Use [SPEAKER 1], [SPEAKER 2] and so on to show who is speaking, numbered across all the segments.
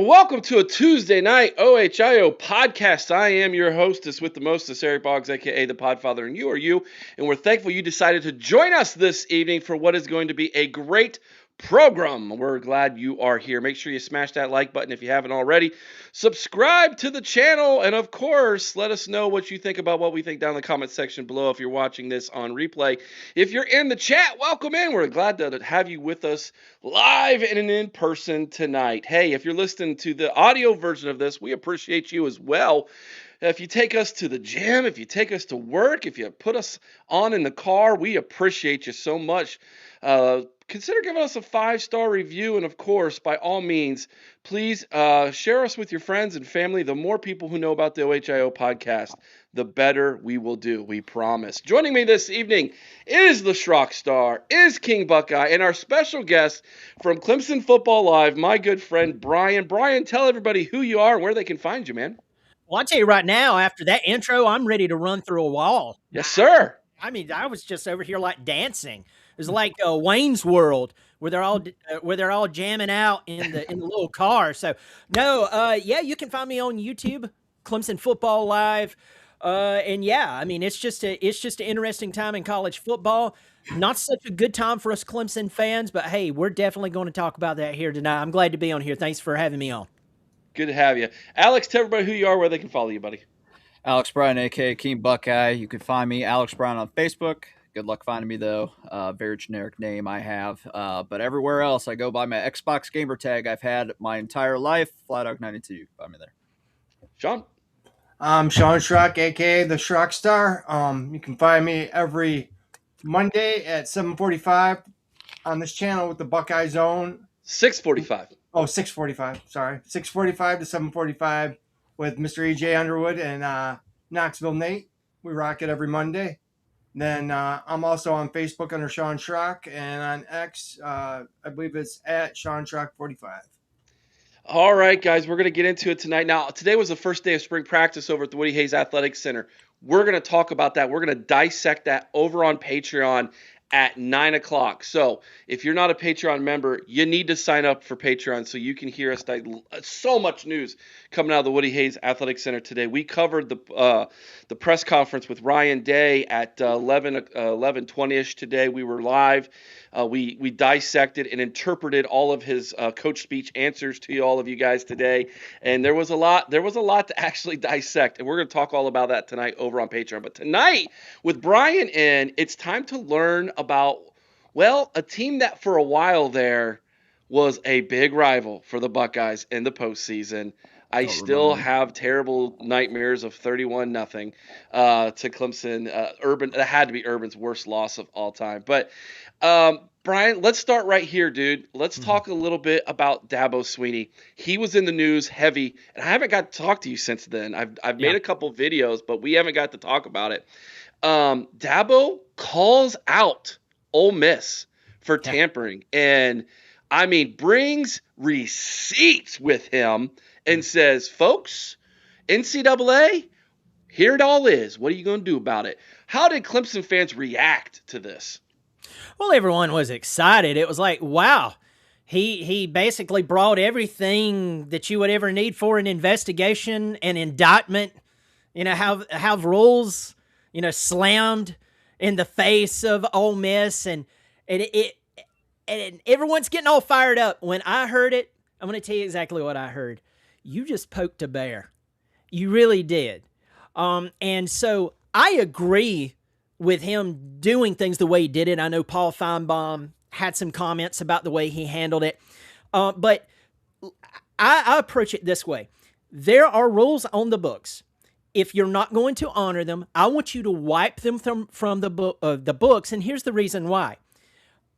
[SPEAKER 1] and welcome to a Tuesday night OHIO podcast. I am your hostess with the mostest, Eric Boggs, aka the Podfather, and you are you. And we're thankful you decided to join us this evening for what is going to be a great program. We're glad you are here. Make sure you smash that like button if you haven't already. Subscribe to the channel, and of course, let us know what you think about what we think down in the comment section below if you're watching this on replay. If you're in the chat, welcome in. We're glad to have you with us live and in person tonight. Hey, if you're listening to the audio version of this, we appreciate you as well. If you take us to the gym, if you take us to work, if you put us on in the car, we appreciate you so much. Consider giving us a 5-star review, and of course, by all means, please share us with your friends and family. The more people who know about the OHIO podcast, the better we will do, we promise. Joining me this evening is the Schrock Star, is King Buckeye, and our special guest from Clemson Football Live, my good friend Brian. Brian, tell everybody who you are and where they can find you, man.
[SPEAKER 2] Well, I'll tell you right now, after that intro, I'm ready to run through a wall.
[SPEAKER 1] Yes, sir.
[SPEAKER 2] I mean, I was just over here like dancing. It was like Wayne's World, where they're all jamming out in the little car. So no, yeah, you can find me on YouTube, Clemson Football Live, and yeah, I mean it's just an interesting time in college football. Not such a good time for us Clemson fans, but hey, we're definitely going to talk about that here tonight. I'm glad to be on here. Thanks for having me on.
[SPEAKER 1] Good to have you, Alex. Tell everybody who you are, where they can follow you, buddy.
[SPEAKER 3] Alex Bryan, aka King Buckeye. You can find me, Alex Bryan, on Facebook. Good luck finding me, though. Very generic name I have. But everywhere else, I go by my Xbox gamer tag I've had my entire life, FlyDog92. You can find me there.
[SPEAKER 1] Sean?
[SPEAKER 4] I'm Sean Schrock, a.k.a. the Schrock Star. You can find me every Monday at 7:45 on this channel with the Buckeye Zone.
[SPEAKER 1] 6:45.
[SPEAKER 4] Oh, 6:45. Sorry. 6:45 to 7:45 with Mr. E.J. Underwood and Knoxville Nate. We rock it every Monday. Then I'm also on Facebook under Sean Schrock, and on X, I believe it's at Sean Schrock 45.
[SPEAKER 1] All right, guys, we're going to get into it tonight. Now, today was the first day of spring practice over at the Woody Hayes Athletic Center. We're going to talk about that. We're going to dissect that over on Patreon at 9 o'clock. So if you're not a Patreon member, you need to sign up for Patreon so you can hear us. So much news coming out of the Woody Hayes Athletic Center today. We covered the press conference with Ryan Day at 11:20ish today. We were live. We dissected and interpreted all of his coach speech answers to all of you guys today, and there was a lot to actually dissect, and we're going to talk all about that tonight over on Patreon. But tonight, with Brian in, it's time to learn about, well, a team that for a while there was a big rival for the Buckeyes in the postseason. I still have terrible nightmares of 31-0 to Clemson. Urban, that had to be Urban's worst loss of all time. But Brian, let's start right here, dude. Let's talk a little bit about DABO Swinney. He was in the news heavy, and I haven't got to talk to you since then. I've made a couple videos, but we haven't got to talk about it. DABO calls out Ole Miss for tampering, and I mean brings receipts with him and says, folks, NCAA, here it all is. What are you going to do about it? How did Clemson fans react to this?
[SPEAKER 2] Well, everyone was excited. It was like, wow, he basically brought everything that you would ever need for an investigation and indictment, have rules, slammed in the face of Ole Miss. And everyone's getting all fired up. When I heard it, I'm going to tell you exactly what I heard. You just poked a bear. You really did. And so I agree with him doing things the way he did it. I know Paul Feinbaum had some comments about the way he handled it. But I approach it this way. There are rules on the books. If you're not going to honor them, I want you to wipe them from the books. And here's the reason why.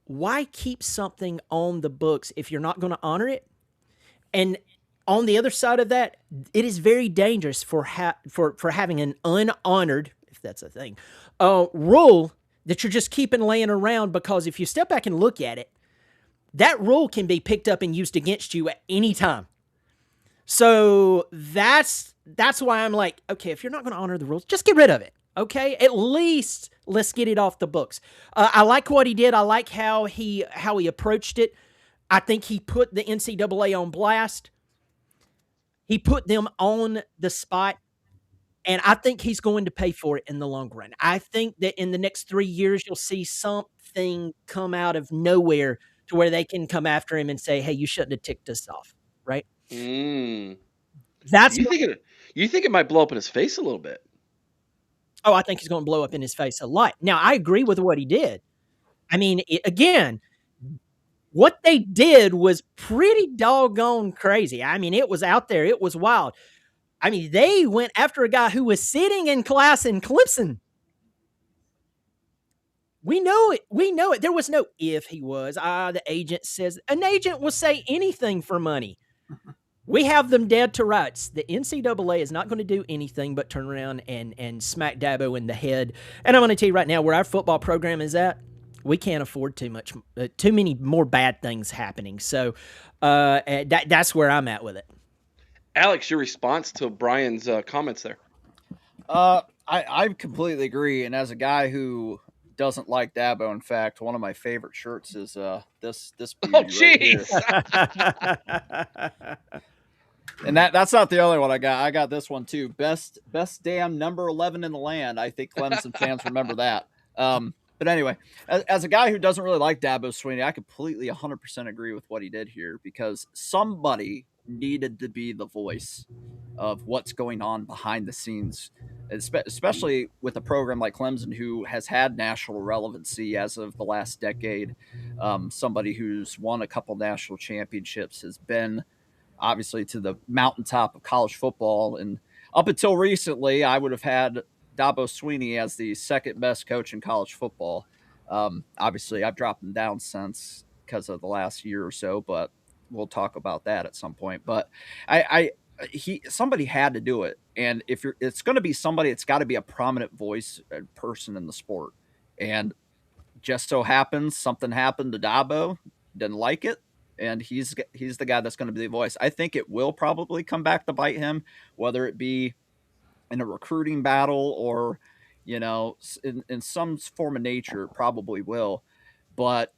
[SPEAKER 2] Why keep something on the books if you're not going to honor it? And on the other side of that, it is very dangerous for having an unhonored, if that's a thing, rule that you're just keeping laying around, because if you step back and look at it, that rule can be picked up and used against you at any time. So that's why I'm like, okay, if you're not going to honor the rules, just get rid of it. Okay, at least let's get it off the books. I like what he did. I like how he approached it. I think he put the NCAA on blast. He put them on the spot, and I think he's going to pay for it in the long run. I think that in the next 3 years, you'll see something come out of nowhere to where they can come after him and say, "Hey, you shouldn't have ticked us off," right?
[SPEAKER 1] Mm.
[SPEAKER 2] That's
[SPEAKER 1] You think it might blow up in his face a little bit?
[SPEAKER 2] Oh, I think he's gonna blow up in his face a lot. Now, I agree with what he did. I mean, again, what they did was pretty doggone crazy. I mean, it was out there. It was wild. I mean, they went after a guy who was sitting in class in Clemson. We know it. We know it. There was no if he was. The agent says an agent will say anything for money. We have them dead to rights. The NCAA is not going to do anything but turn around and smack Dabo in the head. And I'm going to tell you right now, where our football program is at, we can't afford too many more bad things happening. So that's where I'm at with it.
[SPEAKER 1] Alex, your response to Brian's comments there?
[SPEAKER 3] I completely agree. And as a guy who doesn't like Dabo, in fact, one of my favorite shirts is this beauty
[SPEAKER 1] Oh,
[SPEAKER 3] right here.
[SPEAKER 1] jeez.
[SPEAKER 3] And that's not the only one I got. I got this one too. Best damn number 11 in the land. I think Clemson fans remember that. But anyway, as a guy who doesn't really like Dabo Swinney, I completely 100% agree with what he did here, because somebody needed to be the voice of what's going on behind the scenes, especially with a program like Clemson, who has had national relevancy as of the last decade. Somebody who's won a couple national championships, has been obviously to the mountaintop of college football. And up until recently, I would have had Dabo Swinney as the second best coach in college football. Obviously, I've dropped him down since because of the last year or so, but we'll talk about that at some point. But somebody had to do it. And if it's going to be somebody, it's got to be a prominent voice person in the sport. And just so happens something happened to Dabo, didn't like it, and he's the guy that's going to be the voice. I think it will probably come back to bite him, whether it be in a recruiting battle or, in some form of nature, it probably will. But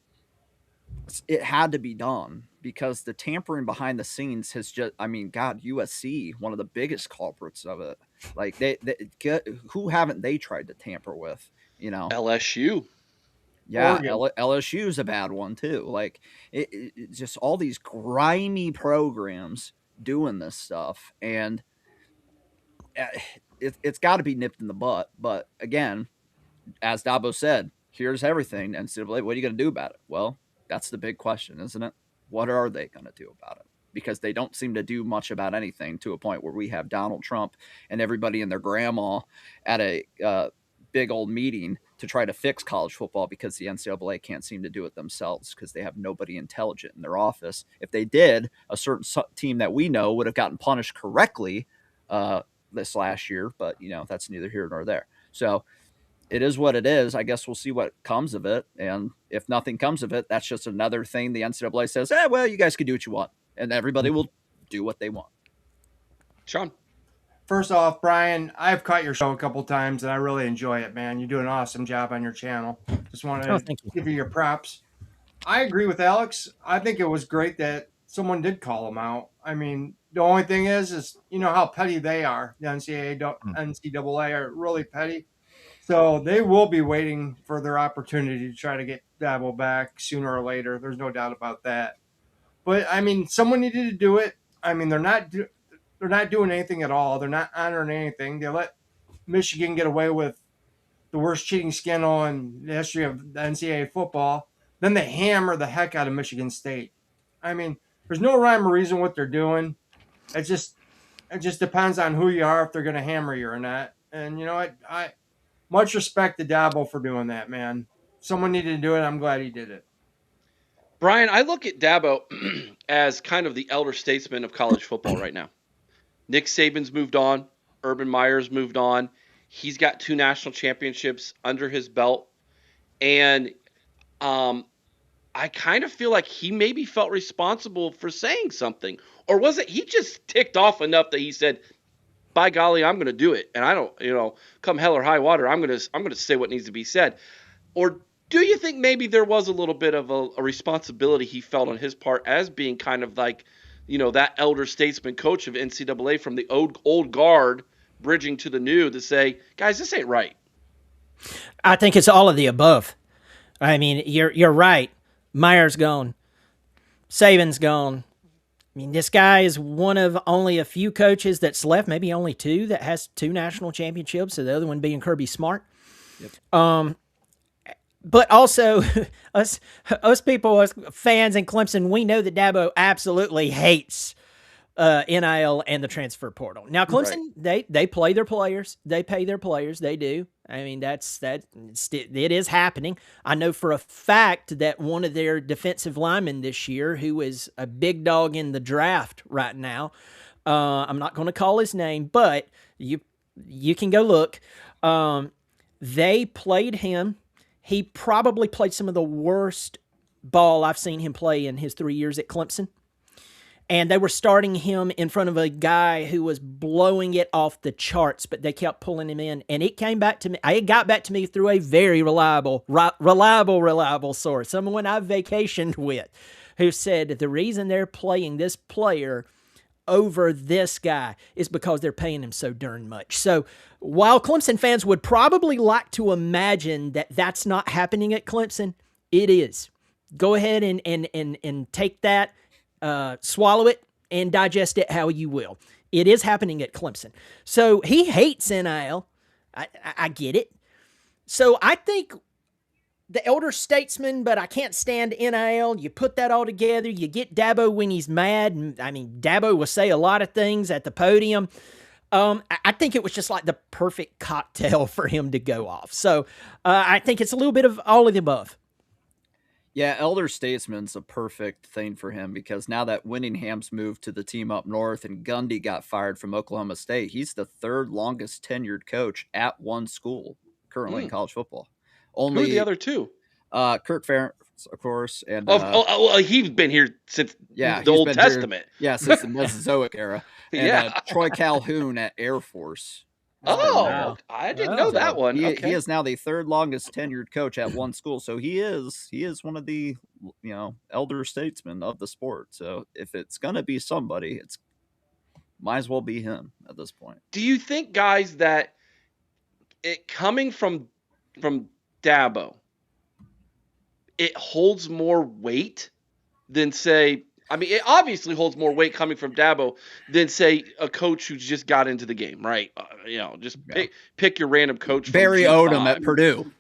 [SPEAKER 3] it had to be done because the tampering behind the scenes has just, I mean, God, USC, one of the biggest culprits of it. Like who haven't they tried to tamper with,
[SPEAKER 1] LSU.
[SPEAKER 3] Yeah, LSU is a bad one too. Like it just all these grimy programs doing this stuff, and it's got to be nipped in the butt. But again, as Dabo said, here's everything. NCAA, what are you going to do about it? Well, that's the big question, isn't it? What are they going to do about it? Because they don't seem to do much about anything, to a point where we have Donald Trump and everybody and their grandma at a big old meeting to try to fix college football, because the NCAA can't seem to do it themselves because they have nobody intelligent in their office. If they did, a certain team that we know would have gotten punished correctly this last year, but that's neither here nor there. So it is what it is. I guess we'll see what comes of it. And if nothing comes of it, that's just another thing the NCAA says, well, you guys can do what you want. And everybody will do what they want.
[SPEAKER 1] Sean.
[SPEAKER 4] First off, Brian, I've caught your show a couple times and I really enjoy it, man. You do an awesome job on your channel. Just wanted to give you your props. I agree with Alex. I think it was great that someone did call him out. I mean, the only thing is how petty they are. The NCAA are really petty. So they will be waiting for their opportunity to try to get Dabo back sooner or later. There's no doubt about that. But I mean, someone needed to do it. I mean, they're not doing anything at all. They're not honoring anything. They let Michigan get away with the worst cheating scandal in the history of the NCAA football. Then they hammer the heck out of Michigan State. I mean, there's no rhyme or reason what they're doing. It just depends on who you are, if they're going to hammer you or not. And you know what? I much respect to Dabo for doing that, man. Someone needed to do it. I'm glad he did it.
[SPEAKER 1] Brian, I look at Dabo as kind of the elder statesman of college football right now. Nick Saban's moved on. Urban Meyer's moved on. He's got 2 national championships under his belt. And I kind of feel like he maybe felt responsible for saying something. Or was it he just ticked off enough that he said, by golly, I'm going to do it. And I don't, come hell or high water, I'm going to say what needs to be said. Or do you think maybe there was a little bit of a responsibility he felt on his part as being kind of like that elder statesman coach of NCAA from the old guard bridging to the new to say, guys, this ain't right?
[SPEAKER 2] I think it's all of the above. I mean, you're right. Meyer's gone. Saban's gone. I mean, this guy is one of only a few coaches that's left, maybe only two, that has 2 national championships, so the other one being Kirby Smart. Yep. But also, us people, us fans in Clemson, we know that Dabo absolutely hates NIL and the transfer portal. Now, Clemson, they play their players. They pay their players. They do. I mean, it is happening. I know for a fact that one of their defensive linemen this year, who is a big dog in the draft right now, I'm not going to call his name, but you can go look. They played him. He probably played some of the worst ball I've seen him play in his 3 years at Clemson. And they were starting him in front of a guy who was blowing it off the charts, but they kept pulling him in. And it came back to me. It got back to me through a very reliable source, someone I vacationed with, who said the reason they're playing this player over this guy is because they're paying him so darn much. So while Clemson fans would probably like to imagine that that's not happening at Clemson, it is. Go ahead and take that. Swallow it and digest it how you will. It is happening at Clemson. So he hates NIL. I get it. So I think the elder statesman, but I can't stand NIL. You put that all together. You get Dabo when he's mad. I mean, Dabo will say a lot of things at the podium. I think it was just like the perfect cocktail for him to go off. So I think it's a little bit of all of the above.
[SPEAKER 3] Yeah, elder statesman's a perfect thing for him because now that Winningham's moved to the team up north and Gundy got fired from Oklahoma State, he's the 3rd longest tenured coach at one school currently in college football.
[SPEAKER 1] Only who are the other two?
[SPEAKER 3] Kirk Ferentz, of course, and
[SPEAKER 1] he's been here since the Old Testament.
[SPEAKER 3] Since the Mesozoic era. And Troy Calhoun at Air Force.
[SPEAKER 1] Oh, I didn't know that one.
[SPEAKER 3] He is now the 3rd longest tenured coach at one school. So he is one of the elder statesmen of the sport. So if it's gonna be somebody, it's might as well be him at this point.
[SPEAKER 1] Do you think, guys, that it coming from Dabo, it holds more weight than say? I mean, it obviously holds more weight coming from Dabo than, say, a coach who's just got into the game, right? Pick your random coach.
[SPEAKER 3] Barry Odom at Purdue.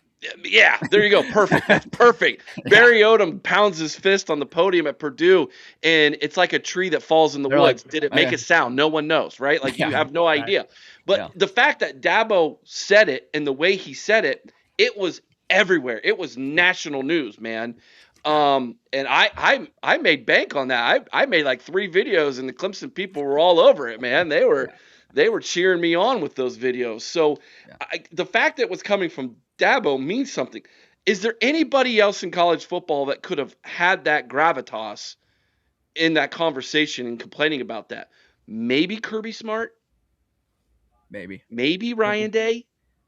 [SPEAKER 1] Yeah, there you go. Perfect. That's perfect. Barry Odom pounds his fist on the podium at Purdue, and it's like a tree that falls in the woods. Did it make a sound? No one knows, right? Like, you have no idea. But the fact that Dabo said it and the way he said it, it was everywhere. It was national news, man. And I made bank on that. I made like 3 videos, and the Clemson people were all over it, man. They were cheering me on with those videos. So the fact that it was coming from Dabo means something. Is there anybody else in college football that could have had that gravitas in that conversation and complaining about that? Maybe Kirby Smart. Maybe Ryan Day.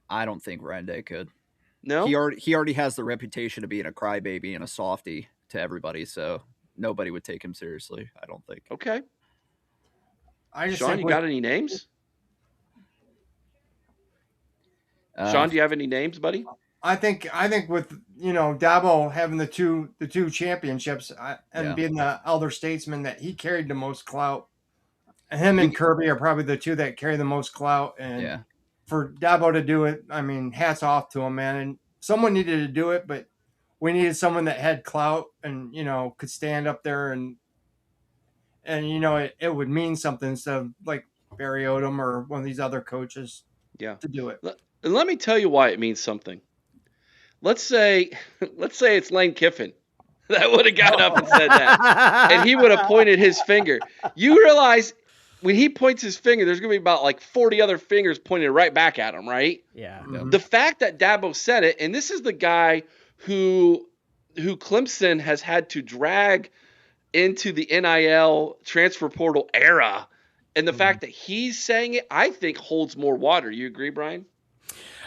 [SPEAKER 3] I don't think Ryan Day could.
[SPEAKER 1] No,
[SPEAKER 3] he already has the reputation of being a crybaby and a softy to everybody, so nobody would take him seriously, I don't think.
[SPEAKER 1] Okay. Sean, you got any names? Sean, do you have any names, buddy?
[SPEAKER 4] I think with Dabo having the two championships and being the elder statesman, that he carried the most clout. Him and Kirby are probably the two that carry the most clout, and for Dabo to do it, I mean, hats off to him, man. And someone needed to do it, but we needed someone that had clout and, could stand up there and it would mean something instead of like Barry Odom or one of these other coaches to do it.
[SPEAKER 1] And let me tell you why it means something. Let's say it's Lane Kiffin that would have gotten up and said that, and he would have pointed his finger. You realize when he points his finger, there's going to be about like 40 other fingers pointed right back at him, right?
[SPEAKER 2] Yeah.
[SPEAKER 4] Mm-hmm.
[SPEAKER 1] The fact that Dabo said it, and this is the guy who Clemson has had to drag into the NIL transfer portal era, and the fact that he's saying it, I think holds more water. You agree, Brian?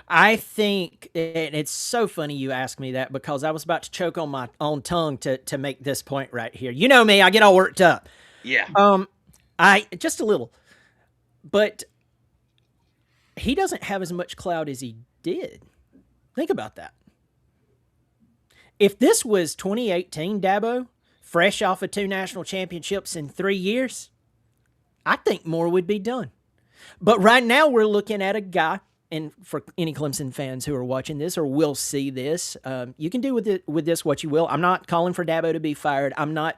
[SPEAKER 2] I think, and it's so funny you ask me that because I was about to choke on my own tongue to make this point right here. You know me, I get all worked up.
[SPEAKER 1] Yeah.
[SPEAKER 2] Just a little. But he doesn't have as much clout as he did. Think about that. If this was 2018, Dabo, fresh off of 2 national championships in 3 years, I think more would be done. But right now we're looking at a guy, and for any Clemson fans who are watching this or will see this, you can do with this what you will. I'm not calling for Dabo to be fired. I'm not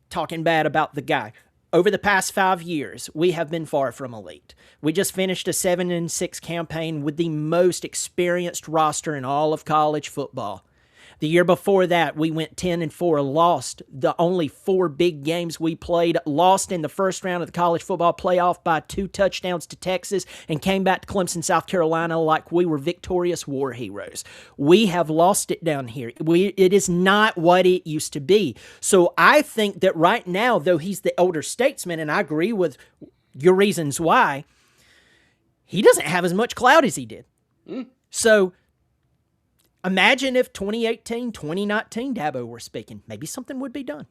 [SPEAKER 2] talking bad about the guy. Over the past 5 years, we have been far from elite. We just finished a 7-6 campaign with the most experienced roster in all of college football. The year before that, we went 10-4, lost the only 4 big games we played, lost in the first round of the college football playoff by 2 touchdowns to Texas, and came back to Clemson, South Carolina like we were victorious war heroes. We have lost it down here. It is not what it used to be. So I think that right now, though he's the older statesman, and I agree with your reasons why, he doesn't have as much clout as he did. So imagine if 2018, 2019 Dabo were speaking. Maybe something would be done.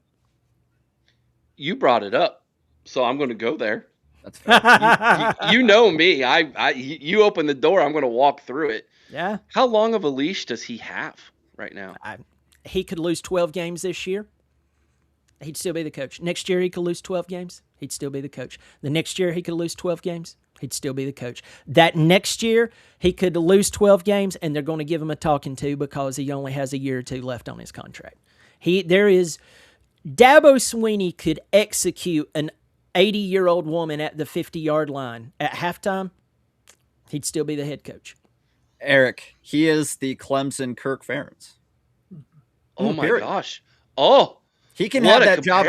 [SPEAKER 1] You brought it up, so I'm going to go there.
[SPEAKER 3] That's fair.
[SPEAKER 1] You know me. You open the door, I'm going to walk through it.
[SPEAKER 2] Yeah.
[SPEAKER 1] How long of a leash does he have right now?
[SPEAKER 2] He could lose 12 games this year. He'd still be the coach. Next year, he could lose 12 games. He'd still be the coach. The next year, he could lose 12 games. He'd still be the coach. That next year, he could lose 12 games, and they're going to give him a talking to because he only has a year or 2 left on his contract. Dabo Swinney could execute an 80-year-old woman at the 50-yard line at halftime. He'd still be the head coach.
[SPEAKER 3] Eric, he is the Clemson Kirk Ferentz.
[SPEAKER 1] Oh my gosh! Oh,
[SPEAKER 3] he can
[SPEAKER 1] what
[SPEAKER 3] have
[SPEAKER 1] a
[SPEAKER 3] that job.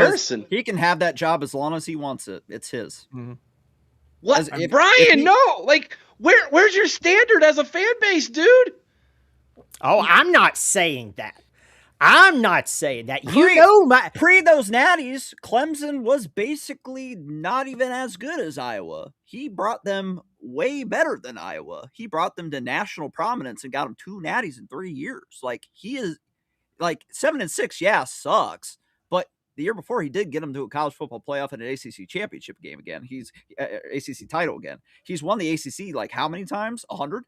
[SPEAKER 1] He
[SPEAKER 3] can have that job as long as he wants it. It's his.
[SPEAKER 2] Mm-hmm.
[SPEAKER 1] What, Brian? No, like where's your standard as a fan base, dude?
[SPEAKER 2] Oh, I'm not saying that. I'm not saying that.
[SPEAKER 3] Pre those natties, Clemson was basically not even as good as Iowa. He brought them way better than Iowa. He brought them to national prominence and got them 2 natties in 3 years. Like, he is, like, 7-6, yeah, sucks. But the year before, he did get them to a college football playoff and an ACC championship game again. He's ACC title again. He's won the ACC like how many times? 100?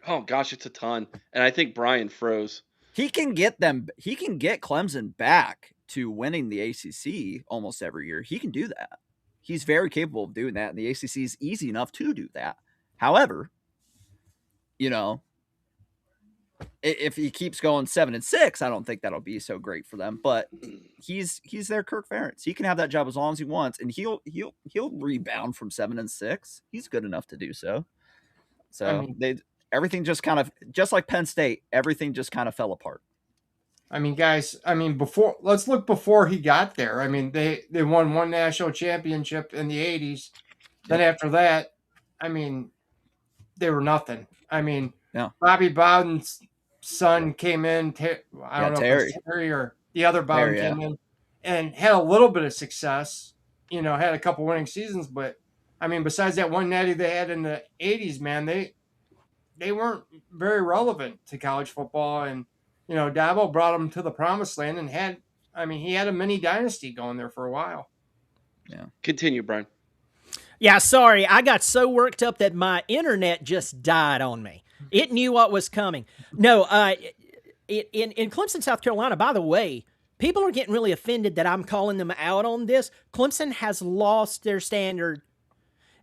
[SPEAKER 1] Oh gosh, it's a ton. And I think Brian froze.
[SPEAKER 3] He can get Clemson back to winning the ACC almost every year. He can do that. He's very capable of doing that, and the ACC is easy enough to do that. However, if he keeps going 7-6, I don't think that'll be so great for them. But he's their Kirk Ferentz. He can have that job as long as he wants, and he'll rebound from 7-6. He's good enough to do so. So everything just kind of, just like Penn State, everything just kind of fell apart.
[SPEAKER 4] I mean, guys, let's look before he got there. I mean, they won 1 national championship in the 80s. Then after that, I mean, they were nothing. I mean, Bobby Bowden's son came in. I don't know if it was Terry or the other Bowden came in and had a little bit of success. Had a couple winning seasons, but I mean, besides that 1 natty they had in the 80s, man, they weren't very relevant to college football. And Dabo brought them to the promised land and he had a mini dynasty going there for a while.
[SPEAKER 1] Yeah. Continue, Brian.
[SPEAKER 2] Yeah, sorry. I got so worked up that my internet just died on me. It knew what was coming. No, in Clemson, South Carolina, by the way, people are getting really offended that I'm calling them out on this. Clemson has lost their standard.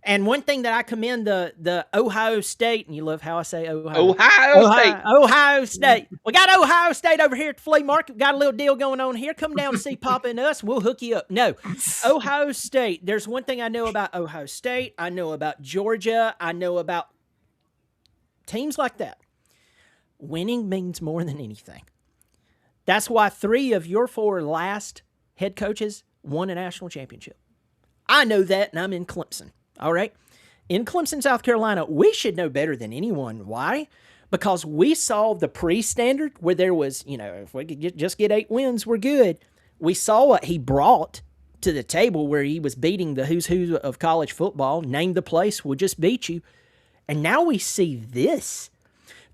[SPEAKER 2] And one thing that I commend the Ohio State, and you love how I say Ohio State. We got Ohio State over here at the flea market. Got a little deal going on here. Come down and see Papa and us. We'll hook you up. No, Ohio State. There's one thing I know about Ohio State. I know about Georgia. I know about teams like that. Winning means more than anything. That's why 3 of your 4 last head coaches won a national championship. I know that, and I'm in Clemson. All right. In Clemson, South Carolina, we should know better than anyone. Why? Because we saw the pre-standard where there was, if we could just get 8 wins, we're good. We saw what he brought to the table where he was beating the who's who of college football. Name the place, we'll just beat you. And now we see this.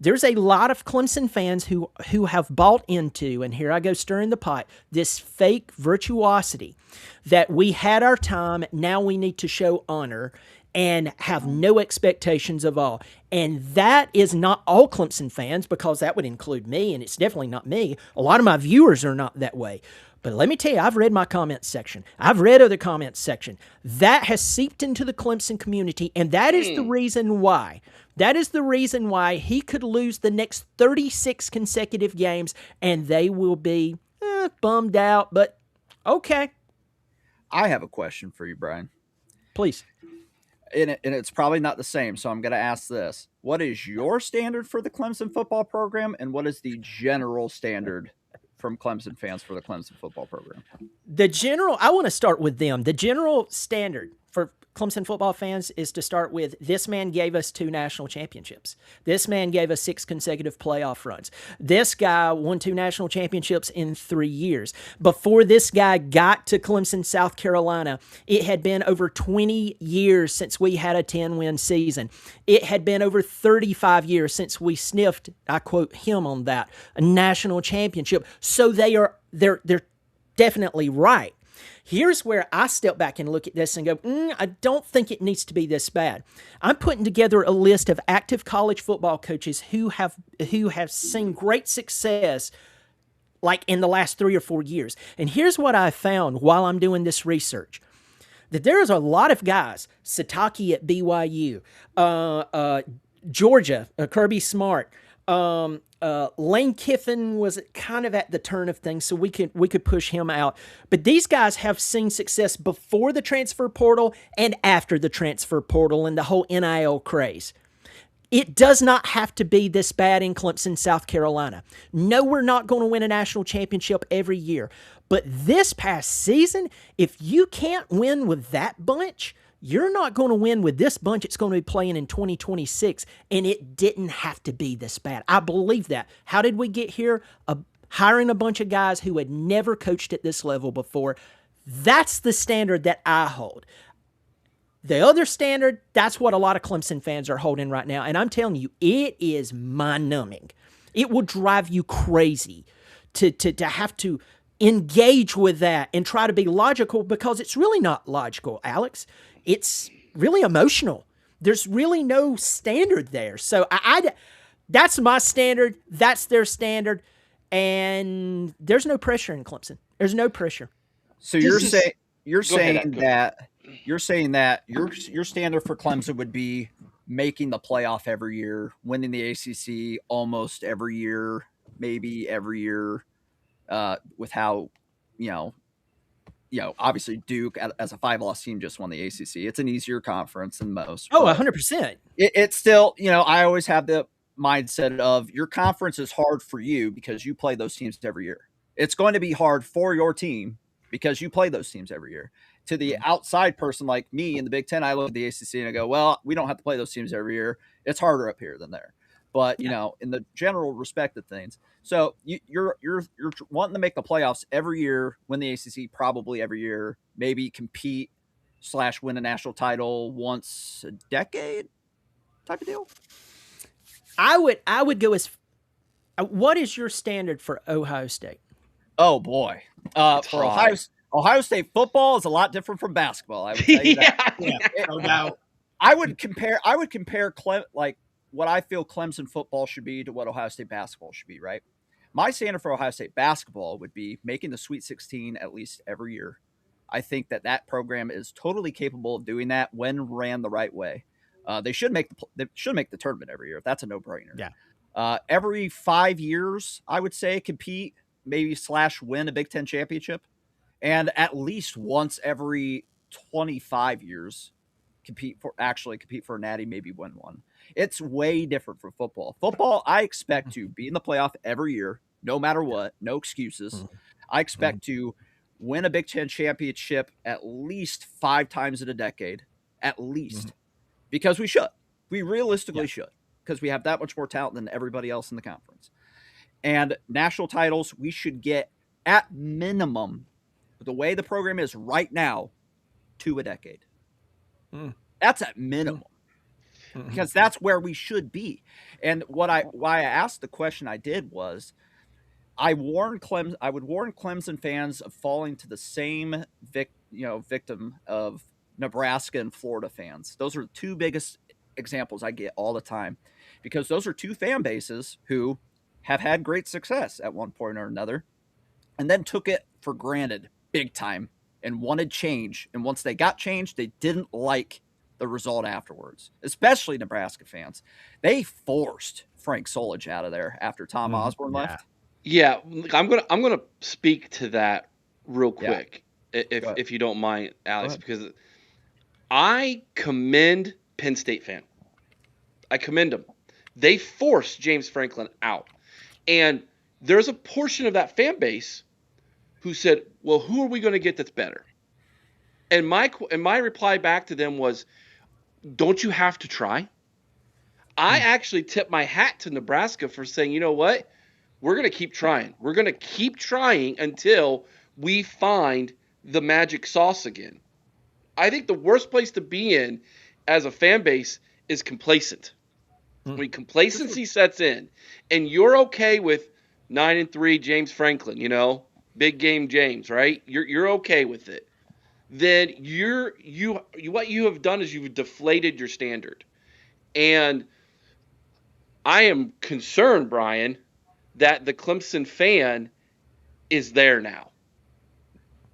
[SPEAKER 2] There's a lot of Clemson fans who have bought into, and here I go stirring the pot, this fake virtuosity that we had our time, now we need to show honor and have no expectations of all. And that is not all Clemson fans, because that would include me, and it's definitely not me. A lot of my viewers are not that way. But let me tell you, I've read my comments section. I've read other comments section. That has seeped into the Clemson community, and that is the reason why. That is the reason why he could lose the next 36 consecutive games, and they will be bummed out, but okay.
[SPEAKER 3] I have a question for you, Brian.
[SPEAKER 2] Please.
[SPEAKER 3] And it's probably not the same, so I'm going to ask this. What is your standard for the Clemson football program, and what is the general standard from Clemson fans for the Clemson football program?
[SPEAKER 2] I want to start with them. The general standard for Clemson football fans is to start with, this man gave us 2 national championships. This man gave us 6 consecutive playoff runs. This guy won 2 national championships in 3 years. Before this guy got to Clemson, South Carolina, it had been over 20 years since we had a 10-win season. It had been over 35 years since we sniffed, I quote him on that, a national championship. So they're definitely right. Here's where I step back and look at this and go, I don't think it needs to be this bad. I'm putting together a list of active college football coaches who have seen great success like in the last 3 or 4 years. And here's what I found while I'm doing this research. That there's a lot of guys, Sataki at BYU, Georgia, Kirby Smart, Lane Kiffin was kind of at the turn of things, so we could push him out. But these guys have seen success before the transfer portal and after the transfer portal and the whole NIL craze. It does not have to be this bad in Clemson, South Carolina. No, we're not going to win a national championship every year. But this past season, if you can't win with that bunch, you're not going to win with this bunch. It's going to be playing in 2026, and it didn't have to be this bad. I believe that. How did we get here? Hiring a bunch of guys who had never coached at this level before. That's the standard that I hold. The other standard, that's what a lot of Clemson fans are holding right now, and I'm telling you, it is mind-numbing. It will drive you crazy to have to engage with that and try to be logical, because it's really not logical, Alex. It's really emotional. There's really no standard there. So that's my standard. That's their standard. And there's no pressure in Clemson. There's no pressure.
[SPEAKER 3] So you're saying that your standard for Clemson would be making the playoff every year, winning the ACC almost every year, maybe every year, with how, obviously Duke as a 5-loss team just won the ACC. It's an easier conference than most.
[SPEAKER 2] Oh, 100%.
[SPEAKER 3] It's still, I always have the mindset of your conference is hard for you because you play those teams every year. It's going to be hard for your team because you play those teams every year. To the outside person like me in the Big Ten, I look at the ACC and I go, well, we don't have to play those teams every year. It's harder up here than there. But, in the general respect of things. So you're wanting to make the playoffs every year, win the ACC probably every year, maybe compete / win a national title once a decade type of deal?
[SPEAKER 2] I would go as – what is your standard for Ohio State?
[SPEAKER 3] Oh, boy. For Ohio State football is a lot different from basketball, I would tell you that. No doubt. I would compare what I feel Clemson football should be to what Ohio State basketball should be, right? My standard for Ohio State basketball would be making the Sweet 16 at least every year. I think that program is totally capable of doing that when ran the right way. They should make the tournament every year. That's a no-brainer.
[SPEAKER 2] Yeah.
[SPEAKER 3] Every 5 years, I would say, compete, maybe / win a Big Ten championship, and at least once every 25 years, compete for a natty, maybe win one. It's way different from football. Football, I expect to be in the playoff every year, no matter what, no excuses. I expect to win a Big Ten championship at least 5 times in a decade, at least, because we should. We realistically should, because we have that much more talent than everybody else in the conference. And national titles, we should get at minimum, the way the program is right now, 2 a decade. That's at minimum. because that's where we should be. And why I asked the question I did was, I would warn Clemson fans of falling to the same victim of Nebraska and Florida fans. Those are the two biggest examples I get all the time, because those are two fan bases who have had great success at one point or another, and then took it for granted big time and wanted change. And once they got change, they didn't like the result afterwards, especially Nebraska fans. They forced Frank Solich out of there after Tom Osborne left.
[SPEAKER 1] Yeah, I'm gonna speak to that real quick, if you don't mind, Alex, because I commend Penn State fan. I commend them. They forced James Franklin out, and there's a portion of that fan base who said, "Well, who are we going to get that's better?" And my reply back to them was, "Don't you have to try?" I actually tipped my hat to Nebraska for saying, "You know what? We're going to keep trying. We're going to keep trying until we find the magic sauce again." I think the worst place to be in as a fan base is complacent. When complacency sets in and you're okay with 9-3 James Franklin, big game James, right? You're okay with it. Then what you have done is you've deflated your standard. And I am concerned, Brian, that the Clemson fan is there now.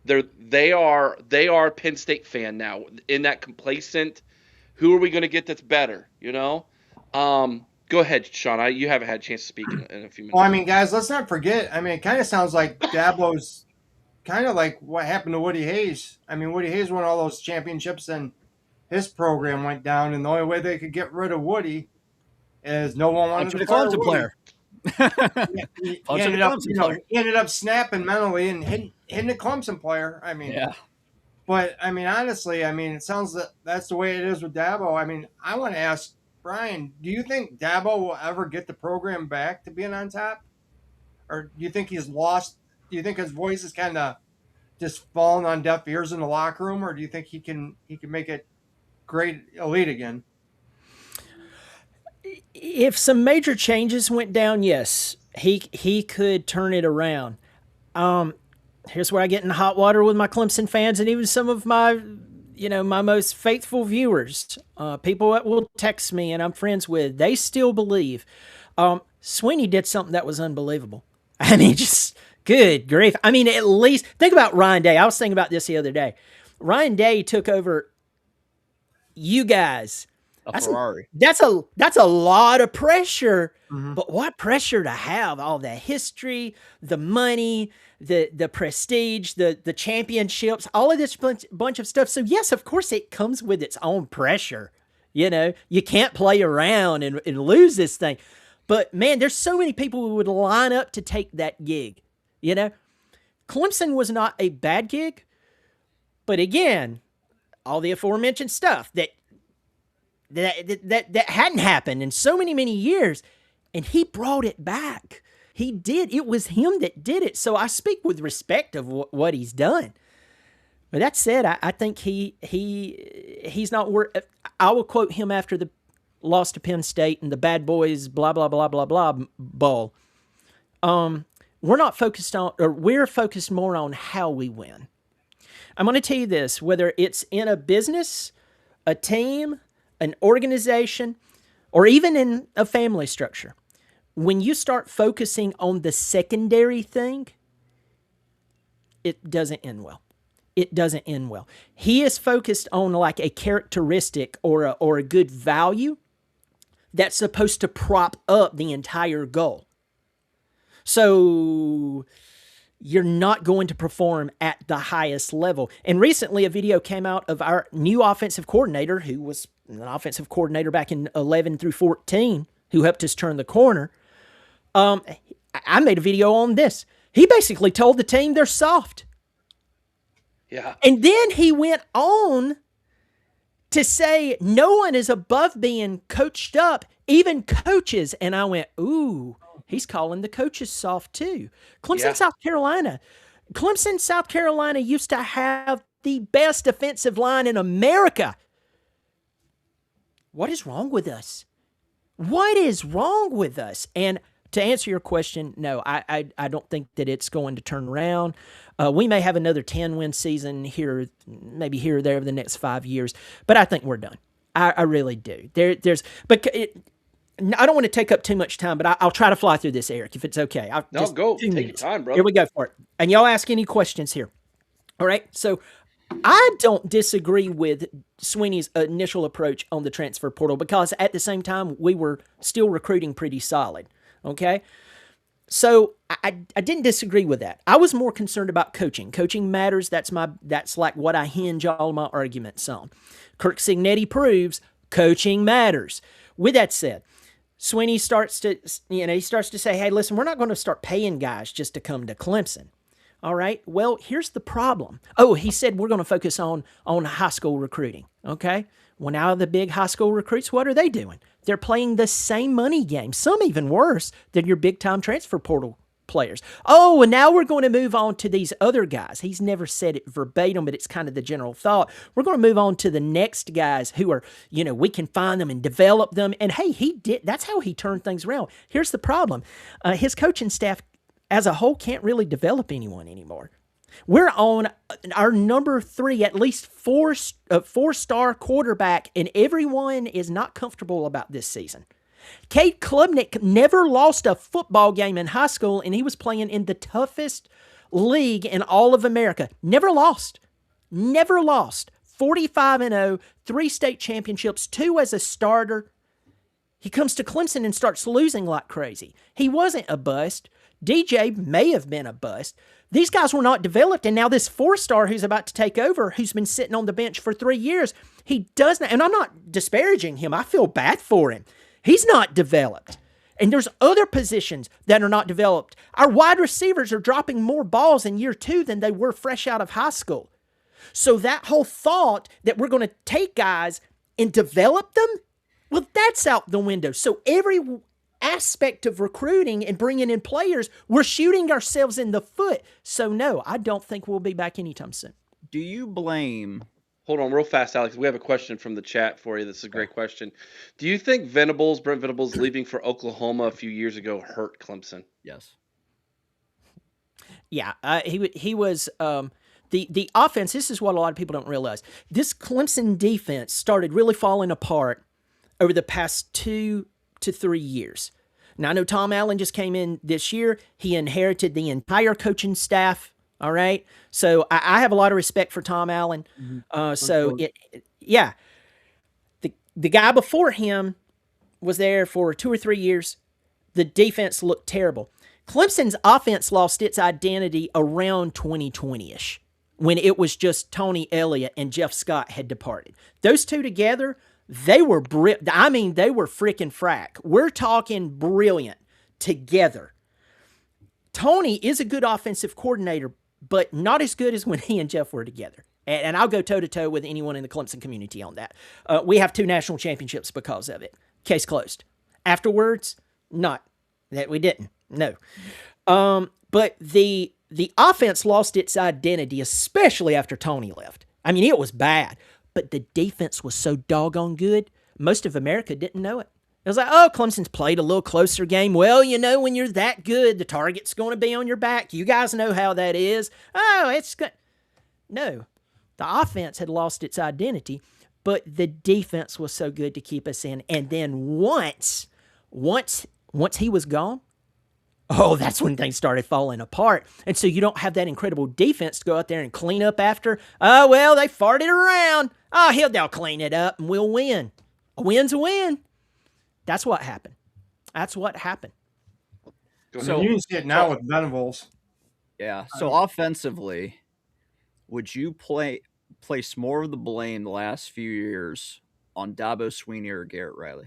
[SPEAKER 1] They are Penn State fan now, in that complacent. Who are we going to get that's better? Go ahead, Sean. You haven't had a chance to speak in a few minutes.
[SPEAKER 4] Well, I mean, guys, let's not forget. I mean, it kind of sounds like Dabo's kind of like what happened to Woody Hayes. I mean, Woody Hayes won all those championships, and his program went down. And the only way they could get rid of Woody is no one wanted to fire Woody.
[SPEAKER 3] Player.
[SPEAKER 4] He ended up snapping mentally and hitting the Clemson player. I mean, But I mean, honestly, I mean, it sounds that's the way it is with Dabo. I mean, I want to ask Brian, do you think Dabo will ever get the program back to being on top, or do you think he's lost? Do you think his voice is kind of just fallen on deaf ears in the locker room, or do you think he can make it great elite again?
[SPEAKER 2] If some major changes went down, yes, he could turn it around. Here's where I get in hot water with my Clemson fans and even some of my, my most faithful viewers, people that will text me and I'm friends with. They still believe Sweeney did something that was unbelievable. I mean, just good grief. I mean, at least think about Ryan Day. I was thinking about this the other day. Ryan Day took over you guys.
[SPEAKER 3] Ferrari.
[SPEAKER 2] That's a lot of pressure. Mm-hmm. But what pressure to have all the history, the money, the prestige, the championships, all of this bunch of stuff. So yes, of course it comes with its own pressure. You can't play around and lose this thing. But man, there's so many people who would line up to take that gig. Clemson was not a bad gig, but again, all the aforementioned stuff that hadn't happened in so many years, and he brought it back. He did. It was him that did it. So I speak with respect of what he's done. But that said, I think he's not worth. I will quote him after the loss to Penn State and the Bad Boys blah blah blah blah blah bowl. We're not focused on, or we're focused more on how we win. I'm going to tell you this: whether it's in a business, a team, an organization, or even in a family structure, when you start focusing on the secondary thing, it doesn't end well. It doesn't end well. He is focused on like a characteristic or a good value that's supposed to prop up the entire goal. So you're not going to perform at the highest level. And recently a video came out of our new offensive coordinator, who was an offensive coordinator back in 11 through 14, who helped us turn the corner. I made a video on this. He basically told the team they're soft.
[SPEAKER 1] Yeah.
[SPEAKER 2] And then he went on to say no one is above being coached up, even coaches. And I went, ooh, he's calling the coaches soft too. Clemson, South Carolina. Clemson, South Carolina used to have the best defensive line in America. What is wrong with us? What is wrong with us? And to answer your question, no, I don't think that it's going to turn around. We may have another 10-win season here, maybe here or there over the next 5 years, but I think we're done. I really do. I don't want to take up too much time, but I'll try to fly through this, Eric, if it's okay.
[SPEAKER 1] Go. Take your time, bro.
[SPEAKER 2] Here we go for it. And y'all ask any questions here. All right, so I don't disagree with Swinney's initial approach on the transfer portal because at the same time, we were still recruiting pretty solid, okay? So I didn't disagree with that. I was more concerned about coaching. Coaching matters. That's like what I hinge all my arguments on. Kirk Cignetti proves coaching matters. With that said, Swinney starts to say, hey, listen, we're not going to start paying guys just to come to Clemson. All right. Well, here's the problem. Oh, he said we're going to focus on high school recruiting. Okay. Well, now the big high school recruits, what are they doing? They're playing the same money game, some even worse than your big time transfer portal players. Oh, and now we're going to move on to these other guys. He's never said it verbatim, but it's kind of the general thought. We're going to move on to the next guys who are, we can find them and develop them. And hey, that's how he turned things around. Here's the problem. His coaching staff as a whole can't really develop anyone anymore. We're on our number 3, at least four-star quarterback, and everyone is not comfortable about this season. Cade Klubnik never lost a football game in high school, and he was playing in the toughest league in all of America. Never lost. 45-0, 3 state championships, 2 as a starter. He comes to Clemson and starts losing like crazy. He wasn't a bust. DJ may have been a bust. These guys were not developed, and now this 4-star who's about to take over, who's been sitting on the bench for 3 years, he doesn't, and I'm not disparaging him. I feel bad for him. He's not developed. And there's other positions that are not developed. Our wide receivers are dropping more balls in year 2 than they were fresh out of high school. So that whole thought that we're going to take guys and develop them, well, that's out the window. So every aspect of recruiting and bringing in players, we're shooting ourselves in the foot. So no, I don't think we'll be back anytime soon.
[SPEAKER 3] Do you blame...
[SPEAKER 1] Hold on real fast, Alex. We have a question from the chat for you. This is a great question. Do you think Brent Venables leaving for Oklahoma a few years ago hurt Clemson?
[SPEAKER 3] Yes.
[SPEAKER 2] Yeah, he was the offense. This is what a lot of people don't realize. This Clemson defense started really falling apart over the past 2 to 3 years. Now, I know Tom Allen just came in this year. He inherited the entire coaching staff. All right. So I have a lot of respect for Tom Allen. The guy before him was there for 2 or 3 years. The defense looked terrible. Clemson's offense lost its identity around 2020-ish when it was just Tony Elliott and Jeff Scott had departed. Those two together, they were they were freaking frack. We're talking brilliant together. Tony is a good offensive coordinator, but not as good as when he and Jeff were together. And I'll go toe-to-toe with anyone in the Clemson community on that. We have 2 national championships because of it. Case closed. Afterwards, not. That we didn't. No. But the offense lost its identity, especially after Tony left. I mean, it was bad. But the defense was so doggone good, most of America didn't know it. It was like, oh, Clemson's played a little closer game. Well, when you're that good, the target's going to be on your back. You guys know how that is. Oh, it's good. No, the offense had lost its identity, but the defense was so good to keep us in. And then once he was gone, oh, that's when things started falling apart. And so you don't have that incredible defense to go out there and clean up after. Oh, well, they farted around. Oh, they'll clean it up and we'll win. A win's a win. That's what happened.
[SPEAKER 4] So you see it now with Venables.
[SPEAKER 3] Yeah. So offensively, would you place more of the blame the last few years on DABO Swinney or Garrett Riley?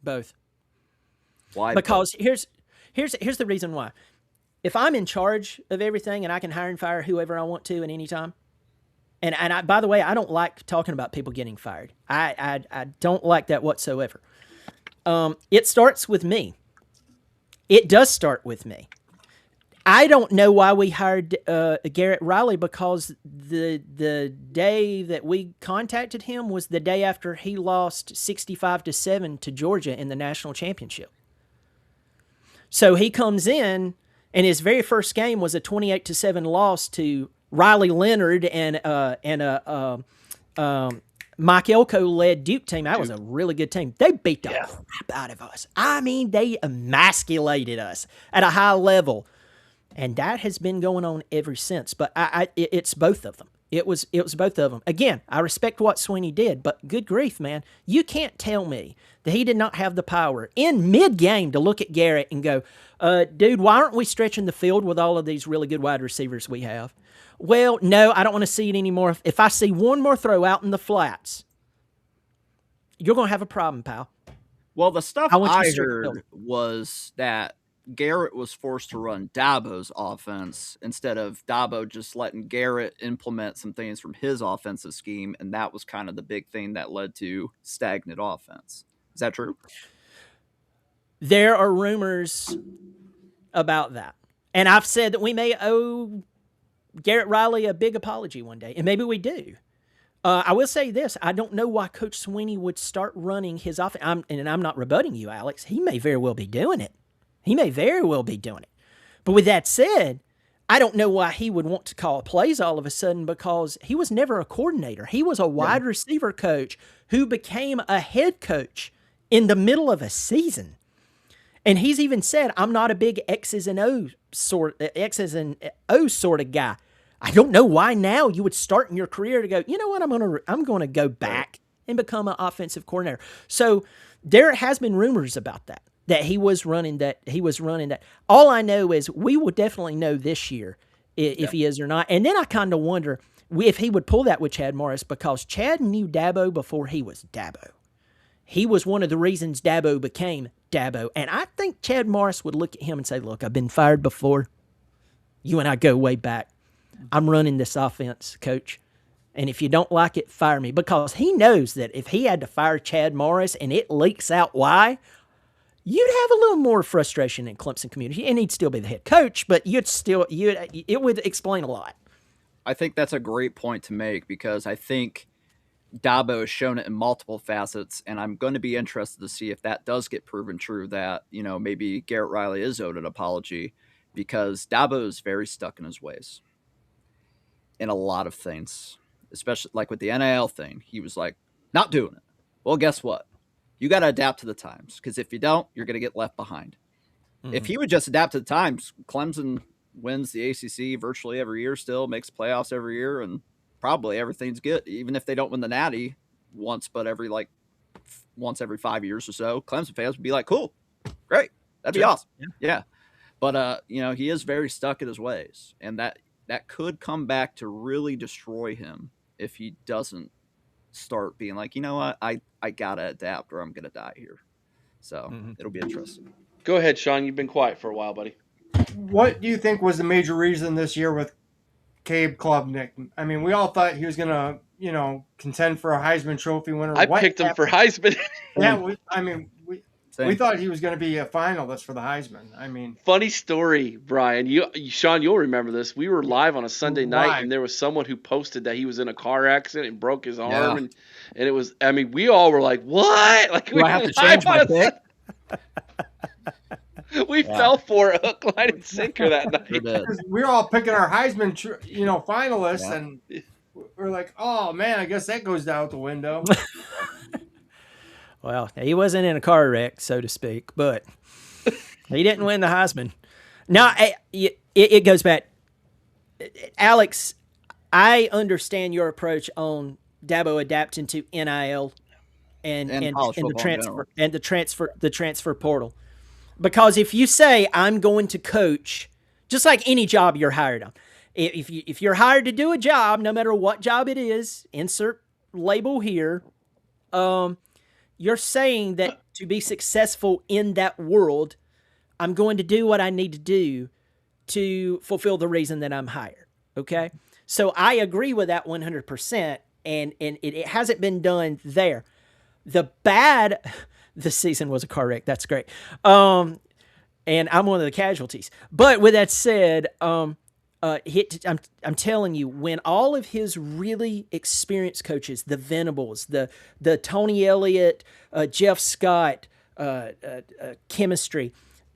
[SPEAKER 2] Both.
[SPEAKER 3] Why?
[SPEAKER 2] Because here's the reason why. If I'm in charge of everything and I can hire and fire whoever I want to at any time, and I, by the way, I don't like talking about people getting fired. I don't like that whatsoever. It starts with me. It does start with me. I don't know why we hired Garrett Riley, because the day that we contacted him was the day after he lost 65-7 to Georgia in the national championship. So he comes in, and his very first game was a 28-7 loss to Riley Leonard and Mike Elko led Duke team. That was a really good team. They beat the crap out of us. I mean, they emasculated us at a high level. And that has been going on ever since. But it's both of them. It was both of them. Again, I respect what Sweeney did, but good grief, man. You can't tell me that he did not have the power in mid-game to look at Garrett and go, dude, why aren't we stretching the field with all of these really good wide receivers we have? Well, no, I don't want to see it anymore. If I see one more throw out in the flats, you're going to have a problem, pal.
[SPEAKER 3] Well, the stuff I heard was that Garrett was forced to run Dabo's offense instead of Dabo just letting Garrett implement some things from his offensive scheme, and that was kind of the big thing that led to stagnant offense. Is that true?
[SPEAKER 2] There are rumors about that. And I've said that we may owe Garrett Riley a big apology one day, and maybe we do. I will say this. I don't know why Coach Sweeney would start running his offense. And I'm not rebutting you, Alex. He may very well be doing it. He may very well be doing it. But with that said, I don't know why he would want to call plays all of a sudden, because he was never a coordinator. He was a wide receiver coach who became a head coach in the middle of a season. And he's even said, I'm not a big X's and O's sort of guy. I don't know why now you would start in your career to go, you know what, I'm going to go back and become an offensive coordinator. So there has been rumors about that he was running that. All I know is we will definitely know this year if he is or not. And then I kind of wonder if he would pull that with Chad Morris, because Chad knew Dabo before he was Dabo. He was one of the reasons Dabo became Dabo. And I think Chad Morris would look at him and say, look, I've been fired before. You and I go way back. I'm running this offense, coach. And if you don't like it, fire me. Because he knows that if he had to fire Chad Morris and it leaks out why, you'd have a little more frustration in Clemson community. And he'd still be the head coach, but it would explain a lot.
[SPEAKER 3] I think that's a great point to make, because I think Dabo has shown it in multiple facets, and I'm going to be interested to see if that does get proven true, that, maybe Garrett Riley is owed an apology, because Dabo is very stuck in his ways in a lot of things, especially like with the NIL thing. He was like, not doing it. Well, guess what? You got to adapt to the times, because if you don't, you're going to get left behind. Mm-hmm. If he would just adapt to the times, Clemson wins the ACC virtually every year still, makes playoffs every year, and probably everything's good. Even if they don't win the Natty once every 5 years or so, Clemson fans would be like, cool, great, that'd be awesome. Yeah. But, he is very stuck in his ways, and that could come back to really destroy him if he doesn't start being like, you know what, I gotta adapt or I'm gonna die here. So It'll be interesting.
[SPEAKER 1] Go ahead, Sean. You've been quiet for a while, buddy.
[SPEAKER 4] What do you think was the major reason this year with Cabe Klubnik? I mean, we all thought he was gonna, contend for a Heisman Trophy winner.
[SPEAKER 1] I picked him for Heisman.
[SPEAKER 4] Yeah, we thought he was going to be a finalist for the Heisman. I mean,
[SPEAKER 1] funny story, Brian. Sean, you'll remember this. We were live on a Sunday night, and there was someone who posted that he was in a car accident and broke his arm, and it was. I mean, we all were like, "What?" Like,
[SPEAKER 3] do I have to change my pick?
[SPEAKER 1] We fell for it, hook, line, and sinker that night.
[SPEAKER 4] We were all picking our Heisman, finalists, and we're like, "Oh man, I guess that goes out the window."
[SPEAKER 2] Well, he wasn't in a car wreck, so to speak, but he didn't win the Heisman. No, it goes back. Alex, I understand your approach on Dabo adapting to NIL and the transfer portal. Because if you say I'm going to coach, just like any job you're hired on, if you're hired to do a job, no matter what job it is, insert label here, you're saying that to be successful in that world, I'm going to do what I need to do to fulfill the reason that I'm hired. Okay? So I agree with that 100%, and it hasn't been done there. The season was a car wreck. That's great. and I'm one of the casualties. But with that said, I'm telling you, when all of his really experienced coaches, the Venables, the Tony Elliott, Jeff Scott, chemistry,